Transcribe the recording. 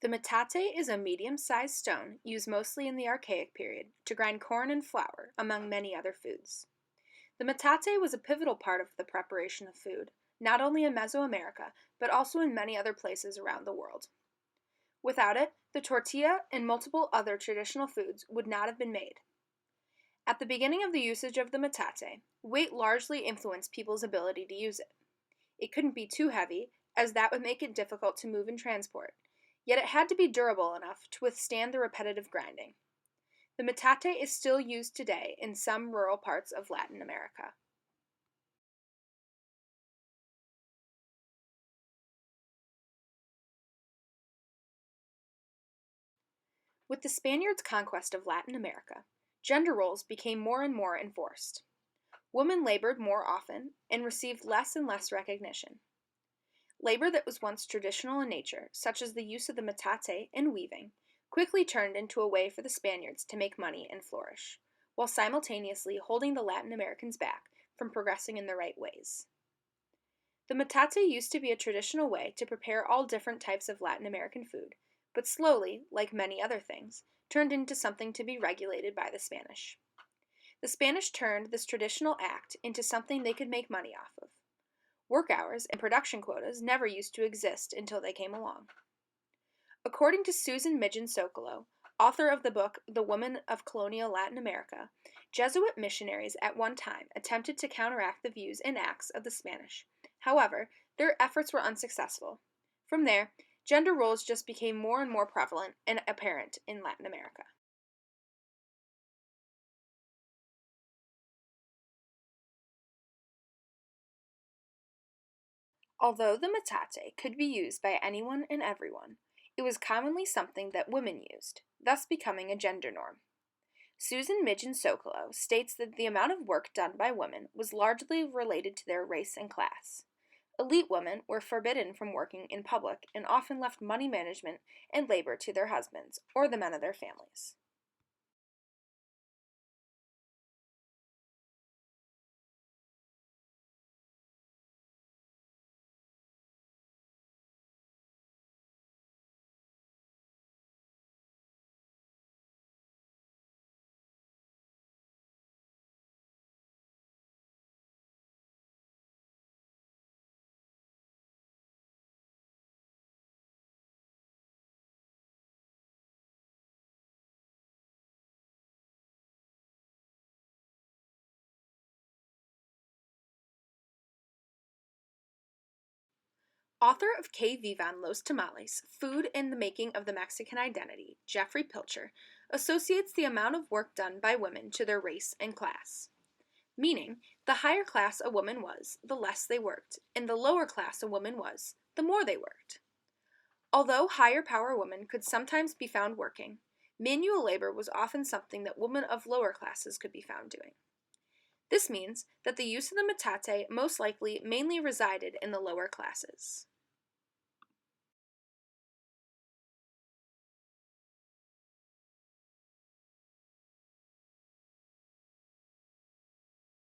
The metate is a medium-sized stone used mostly in the Archaic period to grind corn and flour, among many other foods. The metate was a pivotal part of the preparation of food, not only in Mesoamerica, but also in many other places around the world. Without it, the tortilla and multiple other traditional foods would not have been made. At the beginning of the usage of the metate, weight largely influenced people's ability to use it. It couldn't be too heavy, as that would make it difficult to move and transport, yet it had to be durable enough to withstand the repetitive grinding. The metate is still used today in some rural parts of Latin America. With the Spaniards' conquest of Latin America, gender roles became more and more enforced. Women labored more often and received less and less recognition. Labor that was once traditional in nature, such as the use of the metate and weaving, quickly turned into a way for the Spaniards to make money and flourish, while simultaneously holding the Latin Americans back from progressing in the right ways. The metate used to be a traditional way to prepare all different types of Latin American food, but slowly, like many other things, turned into something to be regulated by the Spanish. The Spanish turned this traditional act into something they could make money off of. Work hours and production quotas never used to exist until they came along. According to Susan Midgen Socolow, author of the book The Woman of Colonial Latin America, Jesuit missionaries at one time attempted to counteract the views and acts of the Spanish. However, their efforts were unsuccessful. From there, gender roles just became more and more prevalent and apparent in Latin America. Although the metate could be used by anyone and everyone, it was commonly something that women used, thus becoming a gender norm. Susan Midgen Socolow states that the amount of work done by women was largely related to their race and class. Elite women were forbidden from working in public and often left money management and labor to their husbands or the men of their families. Author of Que Vivan Los Tamales, Food and the Making of the Mexican Identity, Jeffrey Pilcher, associates the amount of work done by women to their race and class. Meaning, the higher class a woman was, the less they worked, and the lower class a woman was, the more they worked. Although higher power women could sometimes be found working, manual labor was often something that women of lower classes could be found doing. This means that the use of the metate most likely mainly resided in the lower classes.